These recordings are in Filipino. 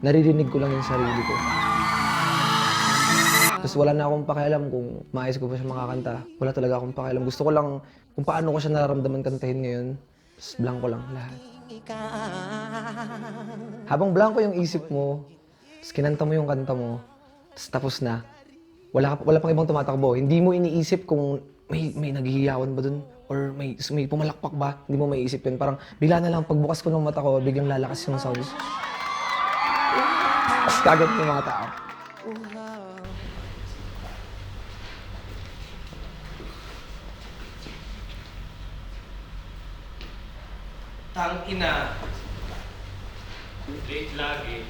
naririnig ko lang yung sarili ko. Tapos wala na akong pakialam kung maayos ko pa siya makakanta. Wala talaga akong pakialam. Gusto ko lang kung paano ko siya nararamdaman kantahin ngayon. Tapos blanco lang lahat. Habang blanco yung isip mo, tapos kinanta mo yung kanta mo, tapos na. Wala pang ibang tumatakbo. Hindi mo iniisip kung may naghihiyawan ba dun? Or may pumalakpak ba? Hindi mo maiisip yun. Parang bigla na lang pagbukas ko ng mata ko, biglang lalakas yung sounds. Tapos kagad yung mga tao. Tang ina. Late lagi.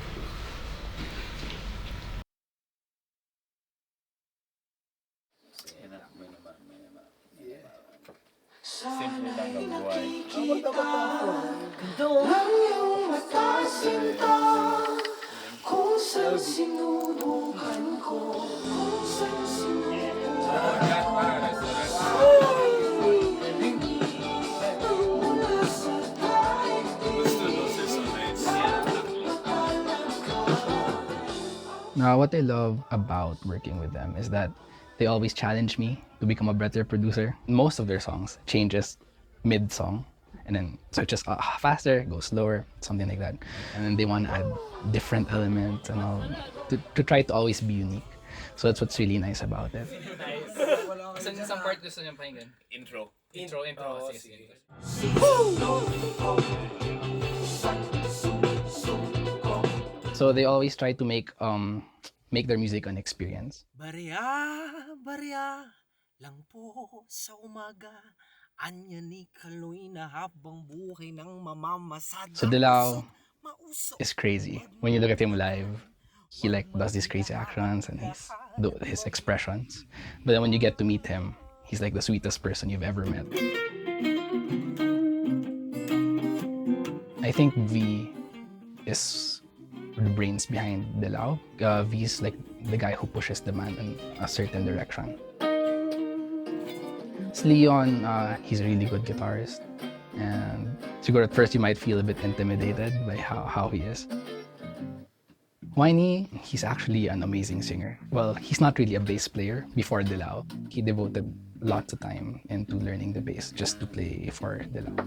Simple lang ang buhay. Lang yung matasinta kung saan sinubukan ko, kung saan sinubukan ko. What I love about working with them is that they always challenge me to become a better producer. Most of their songs changes mid-song and then switches faster, goes slower, something like that. And then they want to add different elements and all to try to always be unique. So that's what's really nice about it. Isang part gusto niyong pakinggan? Intro. Intro. Sige. So they always try to make their music an experience. Barya lang po sa umaga, anya ni Kaloy na habang buhay ng mamamasada. So Dilaw is crazy. When you look at him live, he like does these crazy actions and his expressions. But then when you get to meet him, he's like the sweetest person you've ever met. I think V is the brains behind Dilaw. V is like the guy who pushes the band in a certain direction. Leon, he's a really good guitarist. And siguro at first you might feel a bit intimidated by how he is. Winey, he's actually an amazing singer. Well, he's not really a bass player before Dilaw. He devoted lots of time into learning the bass just to play for Dilaw.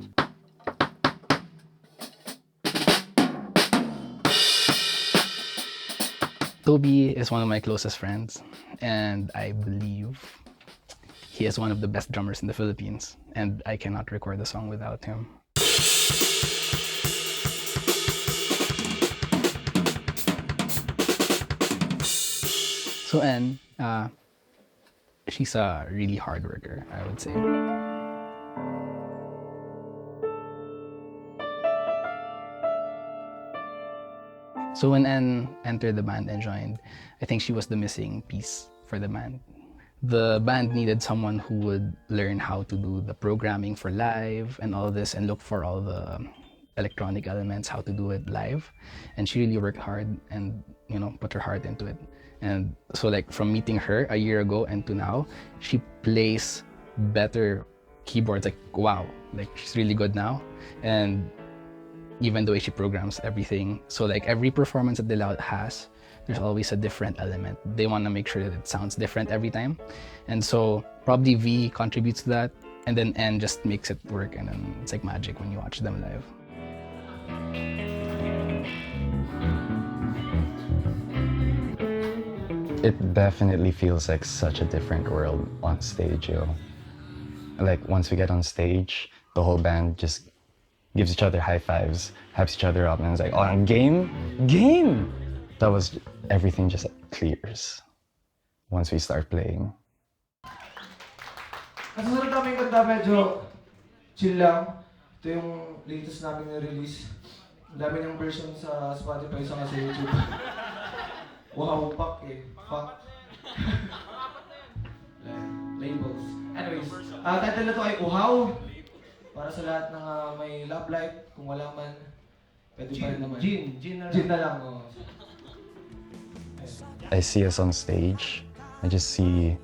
Toby is one of my closest friends, and I believe he is one of the best drummers in the Philippines, and I cannot record the song without him. So Anne, she's a really hard worker, I would say. So when Anne entered the band and joined, I think she was the missing piece for the band. The band needed someone who would learn how to do the programming for live and all this and look for all the electronic elements, how to do it live. And she really worked hard and, put her heart into it. And so like from meeting her a year ago and to now, she plays better keyboards. Like, wow, like she's really good now. And even the way she programs everything. So like every performance that Dilaw has, there's always a different element. They want to make sure that it sounds different every time. And so probably V contributes to that, and then N just makes it work, and then it's like magic when you watch them live. It definitely feels like such a different world on stage, yo. Like once we get on stage, the whole band just gives each other high fives, hypes each other up, and it's like, oh, game! That was, everything just clears once we start playing. Ang susunod namin kanta medyo chill lang. Ito yung latest namin na-release. Ang dami niyang version sa Spotify, sa sa YouTube. Uhaw, fuck eh. Fuck. Labels. Anyways, title na to ay Uhaw. Para sa lahat ng may love life, kung wala man, pwede pa rin naman. Gin na lang. Oh. I see us on stage, I just see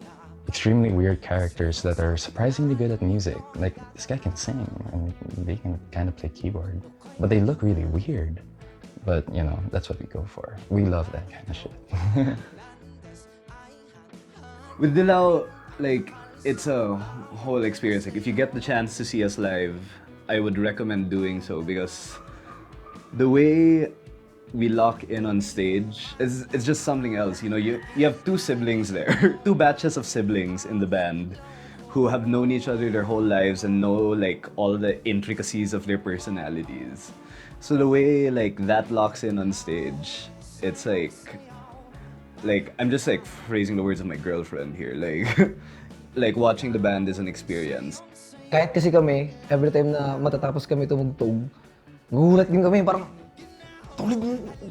extremely weird characters that are surprisingly good at music. Like, this guy can sing, and they can kind of play keyboard. But they look really weird. But, you know, that's what we go for. We love that kind of shit. With Dilaw, like, it's a whole experience. Like, if you get the chance to see us live, I would recommend doing so because the way we lock in on stage is it's just something else. You know, you have two siblings there, two batches of siblings in the band who have known each other their whole lives and know like all the intricacies of their personalities. So the way like that locks in on stage, it's like I'm just like phrasing the words of my girlfriend here. Like like watching the band is an experience. Kahit kasi kami, every time na matatapos kami tumugtog, gugulat din kami, parang, tulid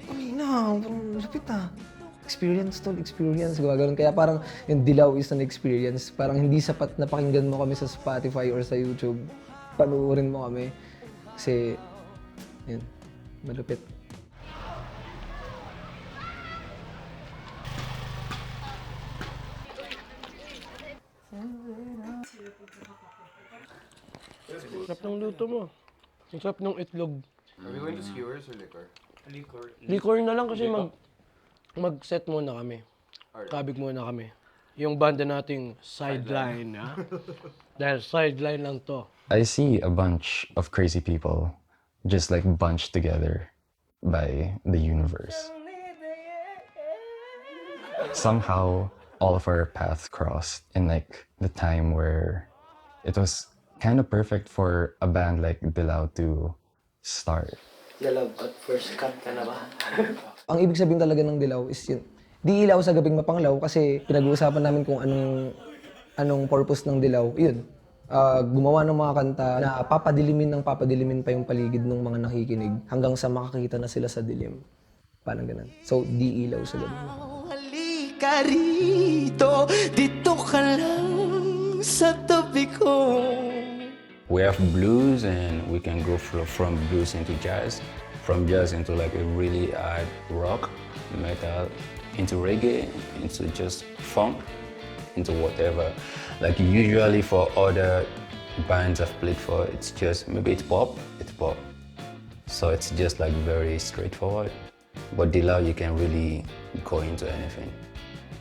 kami na, parang lapit ah. Experience tol, experience, gumagano'n. Kaya parang yung Dilaw is an experience. Parang hindi sapat na pakinggan mo kami sa Spotify or sa YouTube. Panuorin mo kami. Kasi, yun, malupit. Sarap ng luto mo. Ang sarap ng itlog. Are we going to skewers or liquor? Liquor na lang kasi mag-set muna kami. Kabig muna kami. Yung banda nating sideline, ha? Dahil sideline lang to. I see a bunch of crazy people just like bunched together by the universe. Somehow, all of our paths crossed in like the time where it was kind of perfect for a band like Dilaw to start. Love at first cut ka na ba? Ang ibig sabihin talaga ng Dilaw is yun, di ilaw sa gabing mapanglaw kasi pinag-uusapan namin kung anong purpose ng Dilaw. Yun, gumawa ng mga kanta na papadilimin pa yung paligid ng mga nakikinig hanggang sa makakita na sila sa dilim. Parang ganun. So, di ilaw sa gabing mapanglaw. Halika rito, dito ka lang sa tabi ko. We have blues and we can go from blues into jazz, from jazz into like a really hard rock, metal, into reggae, into just funk, into whatever. Like usually for other bands I've played for, it's just, maybe it's pop. So it's just like very straightforward. But Dilaw, you can really go into anything.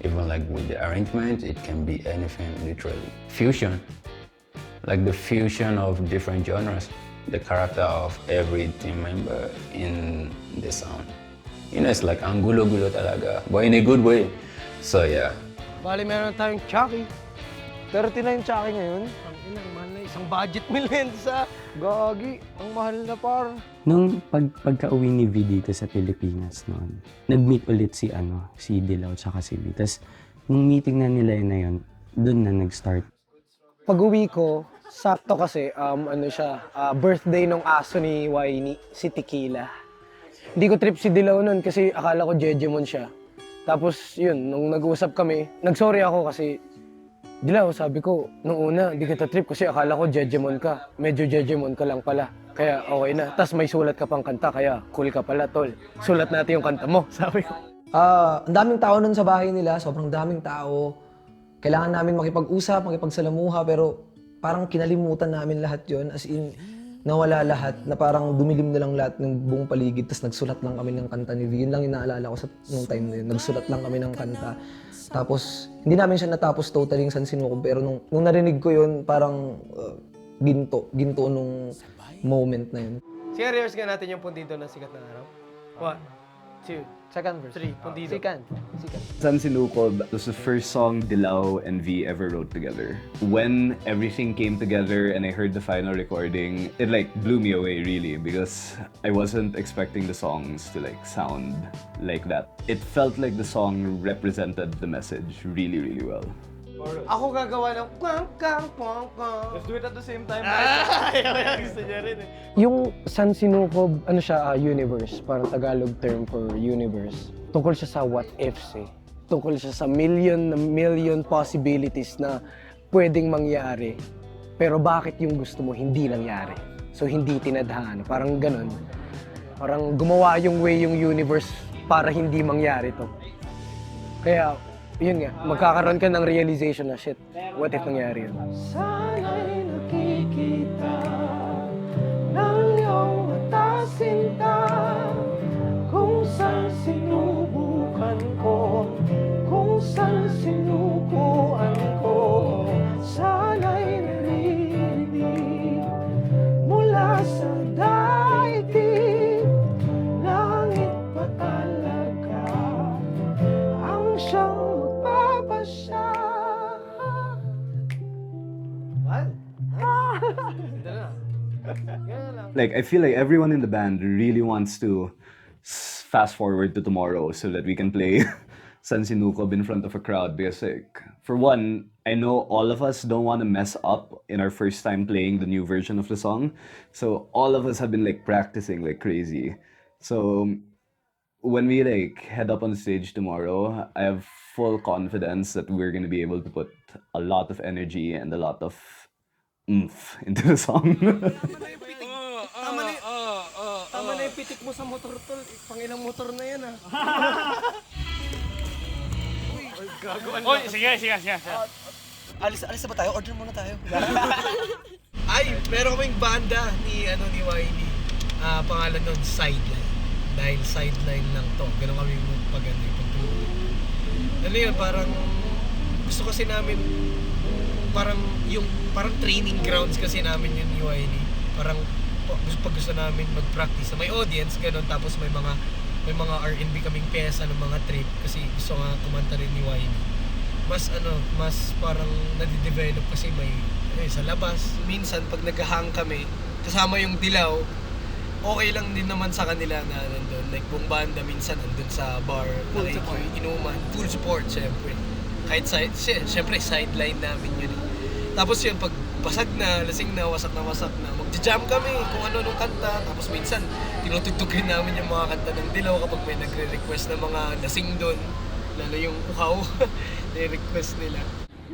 Even like with the arrangement, it can be anything, literally. Fusion, like the fusion of different genres, the character of every team member in the sound. You know, it's like ang gulo-gulo talaga, but in a good way. So yeah. Bali, meron tayong Chucky. 39 Chucky ngayon. Ang inang mahal na isang budget meal yan sa Gagi. Ang mahal na par. Nung pagka-uwi ni V dito sa Pilipinas noon, nag-meet ulit si Dilaw tsaka si V. Tapos, nung meeting na nila yun, doon na nag-start. Pag-uwi ko, sakto kasi, birthday nung aso ni Wayne, si Tequila. Hindi ko trip si Dilaw nun kasi akala ko Jejemon siya. Tapos yun, nung nag-uusap kami, nag-sorry ako kasi, Dilaw, sabi ko, nung una, hindi kita trip kasi akala ko Jejemon ka. Medyo Jejemon ka lang pala. Kaya okay na. Tapos may sulat ka pang kanta, kaya cool ka pala, tol. Sulat natin yung kanta mo, sabi ko. Ang daming tao nun sa bahay nila, sobrang daming tao. Kailangan namin makipag-usap, makipagsalamuha, pero parang kinalimutan namin lahat yon, as in, nawala lahat, na parang dumilim na lang lahat ng buong paligid, tapos nagsulat lang kami ng kanta ni V. Yun lang yung naalala ko sa nung time na yun. Nagsulat lang kami ng kanta. Tapos, hindi namin siya natapos totally yung San Sinukob, pero nung narinig ko yun, parang ginto nung moment na yun. Sige, rehearse nga natin yung Pundido na sikat na araw. 1, 2, Second verse. 3, Pundido. Sikan. San Sinukob was the first song Dilaw and V ever wrote together. When everything came together and I heard the final recording, it like blew me away really because I wasn't expecting the songs to like sound like that. It felt like the song represented the message really, really well. Ako gagawa ng klang klang klang klang. Let's do it at the same time. Ayaw, gusto niya rin eh. Yung San Sinukob, universe, parang Tagalog term for universe. Tungkol siya sa what ifs eh. Tungkol siya sa million possibilities na pwedeng mangyari. Pero bakit yung gusto mo hindi nangyari? So hindi tinadhana, parang ganun. Parang gumawa yung way yung universe para hindi mangyari to. Kaya, yun nga, magkakaroon ka ng realization na shit, what if nangyari yun? Sana'y nakikita ng iyong mata sinta Kung saan sinubukan ko, kung saan sinukuan ko, sana'y naririnig mula sa daigdig. Langit pa talaga ang siyang magpapasya. Like, I feel like everyone in the band really wants to fast forward to tomorrow so that we can play San Sinukob in front of a crowd. Because, like, for one, I know all of us don't want to mess up in our first time playing the new version of the song. So all of us have been like practicing like crazy. So when we like head up on stage tomorrow, I have full confidence that we're gonna be able to put a lot of energy and a lot of oomph into the song. Tama na yung pitik mo sa motor, tol. Pangilang motor na yan, ah. Oy, sige. Alis na ba tayo? Order muna tayo. Ay, meron kaming banda ni Wiley. Pangalan nun, Sideline. Dahil sideline lang to. Ganun kami pagtulog. Ano yun, parang gusto kasi namin parang training grounds kasi namin yun ni Wiley. Parang gusto namin mag-practice na may audience, ganun, tapos may mga R&B kaming pyesa ng mga trip kasi gusto nga kumanta rin ni Wiley. Mas parang nade-develop kasi may sa labas. Minsan pag nag-hang kami, kasama yung Dilaw, okay lang din naman sa kanila na nandun. Like buong banda minsan nandun sa bar, inuman, full support syempre. Kahit syempre sideline namin yun. Tapos yun, pag basag na, lasing na, wasak na, magja-jam kami kung ano-anong kanta. Tapos minsan, tinutugtugin namin yung mga kanta ng Dilaw kapag may nagre-request na mga lasing doon. Lalo yung Uhaw, nire-request nila.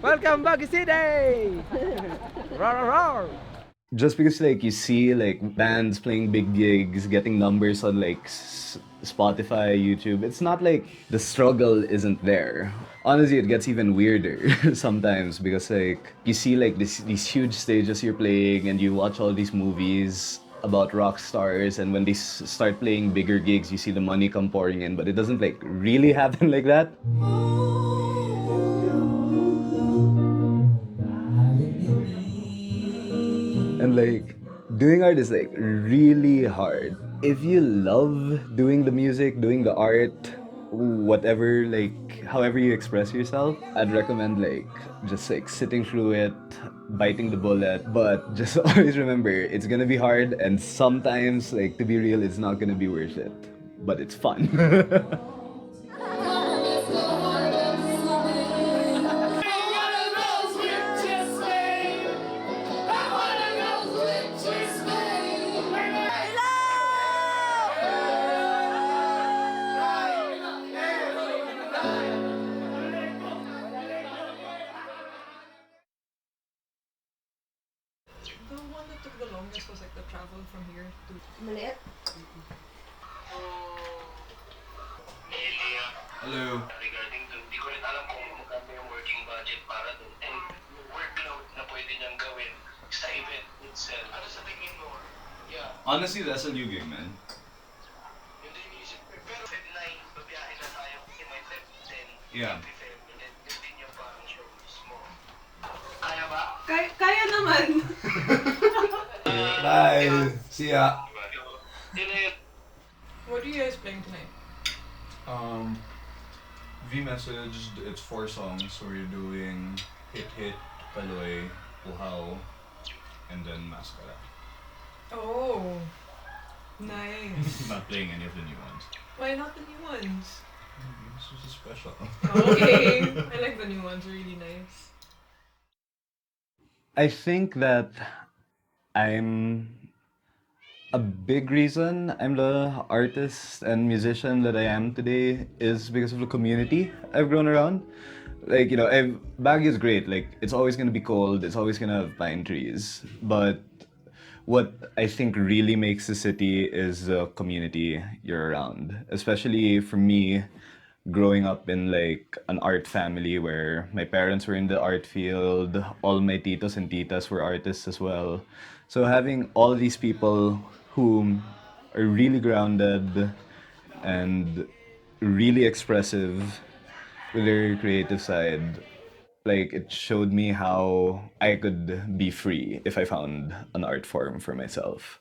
Welcome Baguio City! Rar! Just because like you see like bands playing big gigs, getting numbers on like Spotify, YouTube, it's not like the struggle isn't there. Honestly, it gets even weirder sometimes because like you see like these huge stages you're playing and you watch all these movies about rock stars, and when they start playing bigger gigs, you see the money come pouring in, but it doesn't like really happen like that. And like doing art is like really hard. If you love doing the music, doing the art, whatever, like however you express yourself, I'd recommend like just like sitting through it, biting the bullet, but just always remember it's gonna be hard, and sometimes like to be real, it's not gonna be worth it, but it's fun. The one that took the longest was like the travel from here to... Maliit? Hello. Regarding dun, di ko rin alam kung magkano yung working budget para dun. And workload na pwede niyang gawin sa event itself. Ano sa tingin mo? Yeah. Honestly, that's a new gig, man. Yun din yung isip ko. Pero Feb 9, babiyahe na tayo kasi may Feb 10. Yeah. Feb 11. Yun din yung parang show mismo. Kaya ba? Kaya naman! Bye! See ya! What are you guys playing tonight? V-Message, it's 4 songs, so we're doing Hit Hit, Kaloy, Uhaw, and then Mascara. Oh, nice. Not playing any of the new ones. Why not the new ones? This was special. Okay, I like the new ones, really nice. I think that a big reason I'm the artist and musician that I am today is because of the community I've grown around. Like, you know, Baguio is great. Like, it's always gonna be cold. It's always gonna have pine trees. But what I think really makes the city is the community you're around. Especially for me, growing up in like an art family where my parents were in the art field, all my titos and titas were artists as well. So having all these people who are really grounded, and really expressive with their creative side. Like, it showed me how I could be free if I found an art form for myself.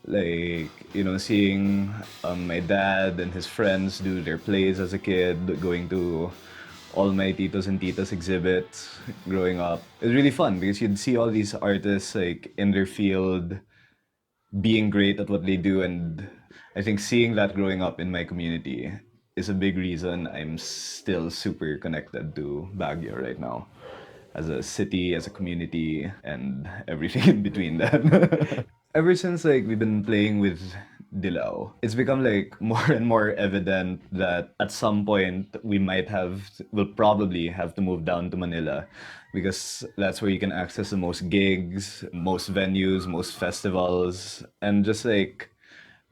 Like, seeing my dad and his friends do their plays as a kid, going to all my titos and titas exhibits growing up. It was really fun because you'd see all these artists like in their field being great at what they do, and I think seeing that growing up in my community is a big reason I'm still super connected to Baguio right now. As a city, as a community, and everything in between that. Ever since like we've been playing with Dilaw, it's become like more and more evident that at some point we'll probably have to move down to Manila because that's where you can access the most gigs, most venues, most festivals, and just like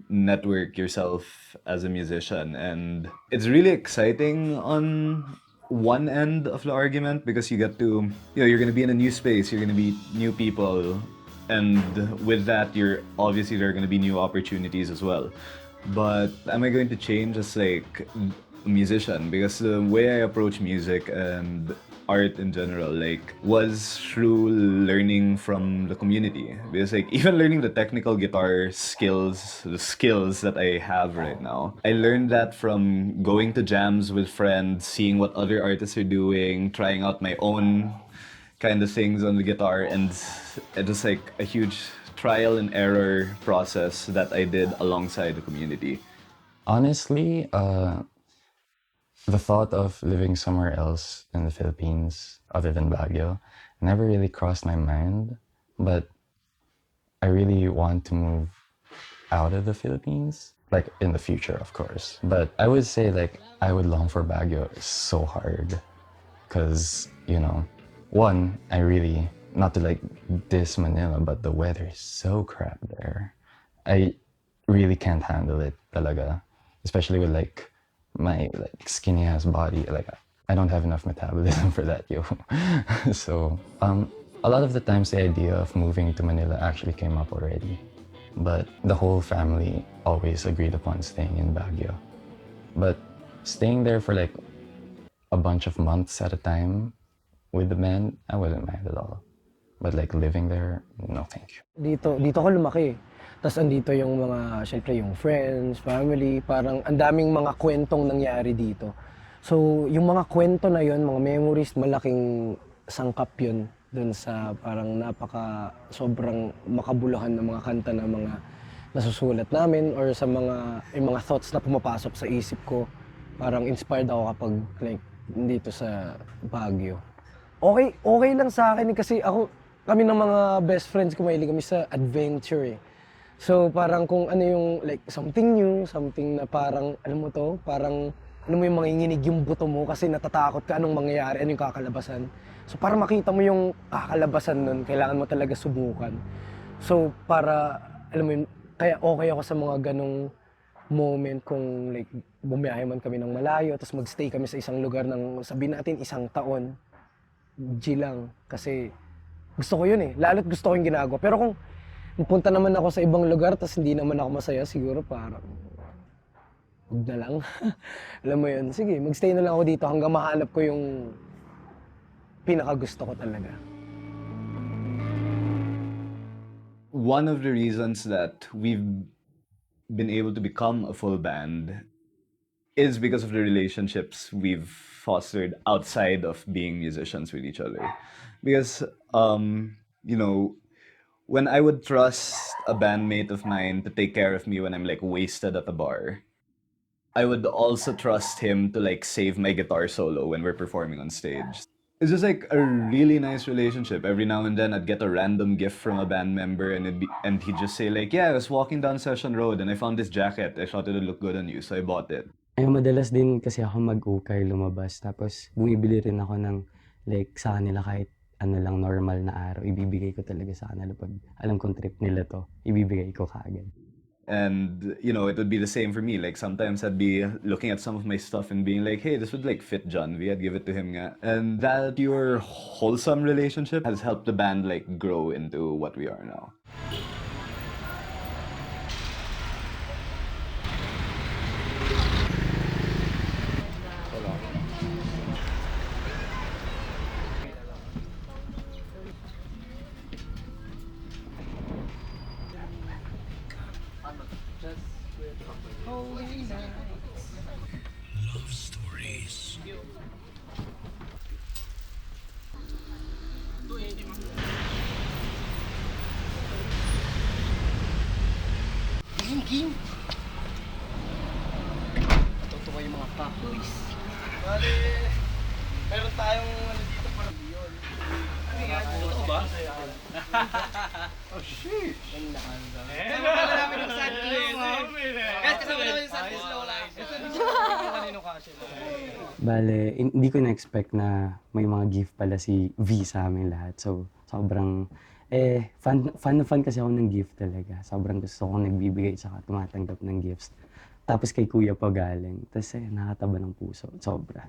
network yourself as a musician. And it's really exciting on one end of the argument because you get to, you're going to be in a new space, you're going to meet new people, and with that, there are going to be new opportunities as well. But am I going to change as like a musician? Because the way I approach music and art in general was through learning from the community, because even learning the technical guitar skills, the skills that I have right now, I learned that from going to jams with friends, seeing what other artists are doing, trying out my own kind of things on the guitar, and it was like a huge trial and error process that I did alongside the community. Honestly, the thought of living somewhere else in the Philippines other than Baguio never really crossed my mind, but I really want to move out of the Philippines, like in the future, of course. But I would say I would long for Baguio so hard because, one, I really, not to diss Manila, but the weather is so crap there. I really can't handle it talaga, especially with my skinny ass body. I don't have enough metabolism for that, yo. So a lot of the times the idea of moving to Manila actually came up already, but the whole family always agreed upon staying in Baguio. But staying there for a bunch of months at a time with the band, I wasn't mad at all. But living there, no thank you. Dito ako lumaki. Tapos andito yung mga, syempre yung friends, family, parang ang daming mga kwentong nangyari dito. So yung mga kwento na yun, mga memories, malaking sangkap yun dun sa parang sobrang makabuluhan ng mga kanta na mga nasusulat namin or sa yung mga thoughts na pumapasok sa isip ko. Parang inspired ako kapag dito sa Baguio. Okay lang sa akin kasi kami ng mga best friends ko, mahilig kami sa adventure eh. So parang kung ano yung something new, something na parang parang yung manginginig yung buto mo kasi natatakot ka anong mangyayari, ano yung kakalabasan. So para makita mo yung kakalabasan nun, kailangan mo talaga subukan. So para, kaya okay ako sa mga ganong moment kung bumiyahe man kami ng malayo, tapos magstay kami sa isang lugar ng sabihin natin 1 taon. G lang, kasi gusto ko yun eh. Lalo't gusto ko yung ginagawa. Pero kung punta naman ako sa ibang lugar tapos hindi naman ako masaya, siguro parang huwag na lang. Alam mo yun, sige, magstay na lang ako dito hanggang mahanap ko yung pinakagusto ko talaga. One of the reasons that we've been able to become a full band is because of the relationships we've fostered outside of being musicians with each other. Because, when I would trust a bandmate of mine to take care of me when I'm wasted at a bar, I would also trust him to save my guitar solo when we're performing on stage. It's just a really nice relationship. Every now and then I'd get a random gift from a band member and he'd just say yeah, I was walking down Session Road and I found this jacket. I thought it would look good on you, so I bought it. Ay, madalas din kasi ako mag-ukay, lumabas. Tapos bumibili rin ako ng sa kanila kahit ano lang normal na araw. Ibibigay ko talaga sa kanila pag alam kong trip nila to. Ibibigay ko kaagad. And, it would be the same for me. Sometimes I'd be looking at some of my stuff and being hey, this would fit John V. I'd give it to him nga. And that your wholesome relationship has helped the band grow into what we are now. Bali, meron tayong dito para yun. Ano yan? Totoo ba? Oh shit! Kasama namin yung sad news. Guys, kasama namin yung sad news na wala. Ito yung kanino kasi. Bale, hindi ko na-expect na may mga gift pala si V sa amin lahat. So, sobrang, fan kasi ako ng gift talaga. Sobrang gusto kong nagbibigay saka tumatanggap ng gifts. Tapos kay kuya pa galing. Tapos nakataba ng puso. Sobra.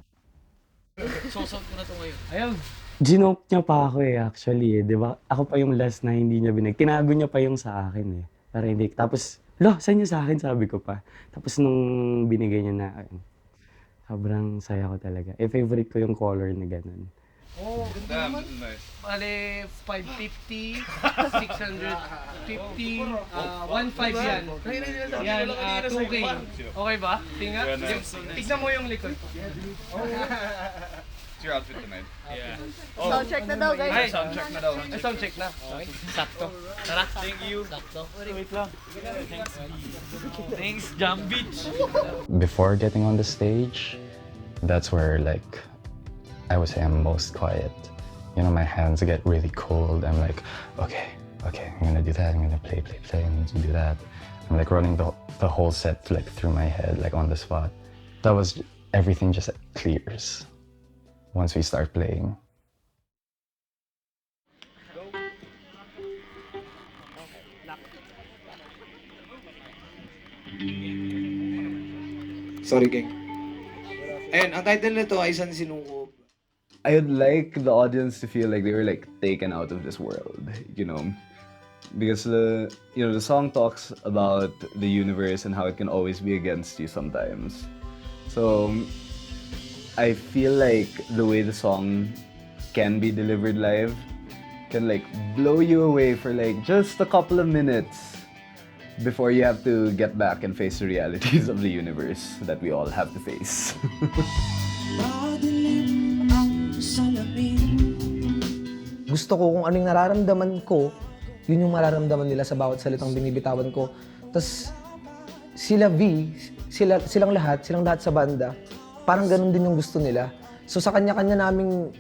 Susot ko na to ngayon. Ayun. Ginoke niya pa ako actually di ba? Ako pa yung last na hindi niya tinago niya pa yung sa akin Para hindi, tapos, saan niya sa akin? Sabi ko pa. Tapos nung binigay niya na, sobrang saya ko talaga. Favorite ko yung color na ganun. Oh, ganda naman. Nice. Bale, 550, 650, 1.5 yan. Yan, 2K. Okay ba? Tingnan. Tignan mo yung likod. It's your outfit tonight. Yeah. Sound check na daw, guys. Ay, Sound check na daw. Ay, sound check na. Okay. Sakto. Tara. Thank you. Sakto. Wait lang. Thanks, Jam Beach. Before getting on the stage, that's where like I would say I'm most quiet. You know, my hands get really cold. I'm like, okay, I'm gonna do that. I'm gonna play, and do that. I'm like running the whole set like through my head, like on the spot. That was everything just clears once we start playing. Sorry, gang. Ayun, ang title nito ay Isang Sinukob. I would like the audience to feel like they were like taken out of this world, you know, because the song talks about the universe and how it can always be against you sometimes. So I feel like the way the song can be delivered live can like blow you away for like just a couple of minutes before you have to get back and face the realities of the universe that we all have to face. Gusto ko kung anong nararamdaman ko, yun yung mararamdaman nila sa bawat salitang binibitawan ko. Tapos sila V, silang lahat sa banda, parang ganun din yung gusto nila. So sa kanya-kanya naming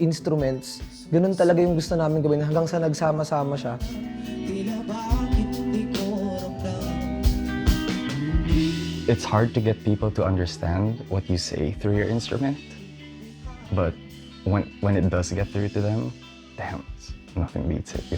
instruments, ganun talaga yung gusto namin gawin hanggang sa nagsama-sama siya. It's hard to get people to understand what you say through your instrument, but when it does get through to them, damn, nothing beats it, yo.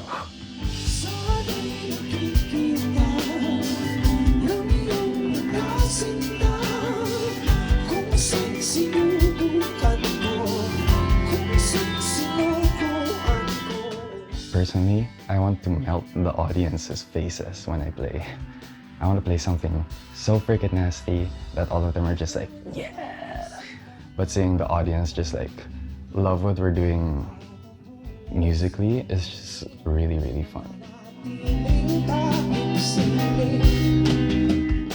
Personally, I want to melt the audience's faces when I play. I want to play something so freaking nasty that all of them are just like, yeah! But seeing the audience just like love what we're doing musically is just really, really fun.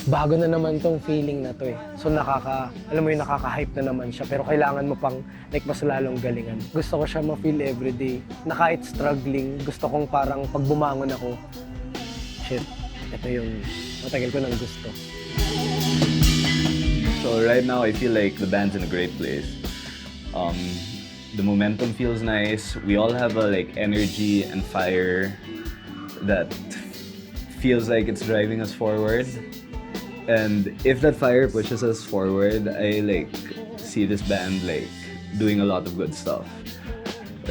Bago na naman tong feeling na to So nakaka-hype na naman siya, pero kailangan mo pang like mas lalong galingan. Gusto ko siya ma-feel everyday, na kahit struggling, gusto kong parang pag bumangon ako, shit, ito yung matagal ko nang gusto. So right now I feel like the band's in a great place. The momentum feels nice. We all have a like energy and fire that feels like it's driving us forward. And if that fire pushes us forward, I like see this band like doing a lot of good stuff.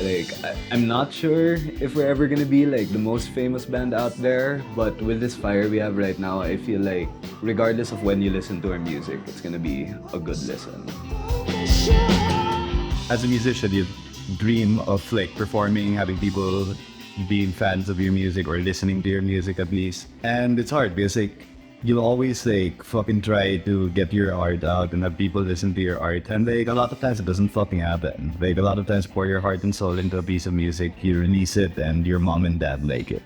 Like I'm not sure if we're ever gonna be like the most famous band out there, but with this fire we have right now, I feel like regardless of when you listen to our music, it's gonna be a good listen. As a musician, you dream of like performing, having people being fans of your music or listening to your music at least. And it's hard because like you'll always like fucking try to get your art out and have people listen to your art, and like a lot of times it doesn't fucking happen. Like a lot of times pour your heart and soul into a piece of music, you release it and your mom and dad like it.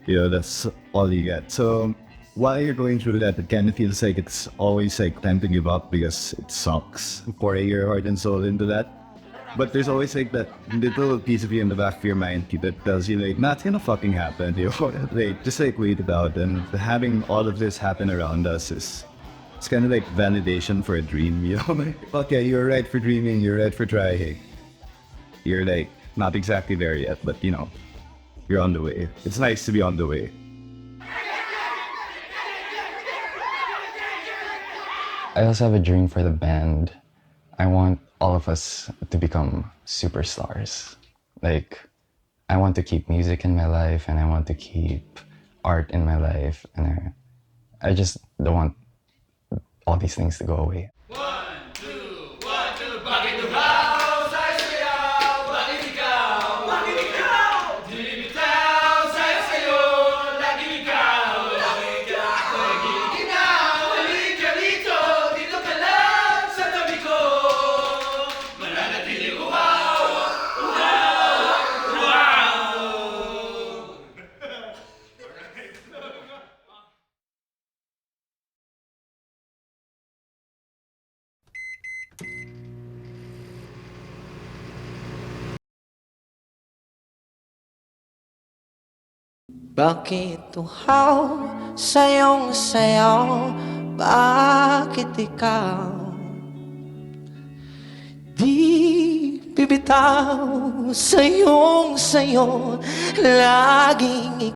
You know, that's all you get. So while you're going through that, it kind of feels like it's always like time to give up because it sucks pouring your heart and soul into that. But there's always like that little piece of you in the back of your mind that tells you like, nah, it's gonna fucking happen. You know? Like, just like wait it out. And having all of this happen around us is It's kind of like validation for a dream, you know? Like, okay, you're right for dreaming, you're right for trying. You're like, not exactly there yet, but you know, you're on the way. It's nice to be on the way. I also have a dream for the band. I want all of us to become superstars. Like, I want to keep music in my life and I want to keep art in my life. And I just don't want all these things to go away. Bakit uhaw sa'yo sayaw? Bakit ikaw? Bakit ikaw? Di bitaw sa'yo sayo. Laging ikaw. Laging ikaw. Laging ikaw. Halika dito. Dito ka lang sa tabi ko. Mananatiling uhaw. Uhaw. Uhaw. Bakit uhaw sayong sayaw? Bakit ikaw di bibitaw sayong sayo? Laging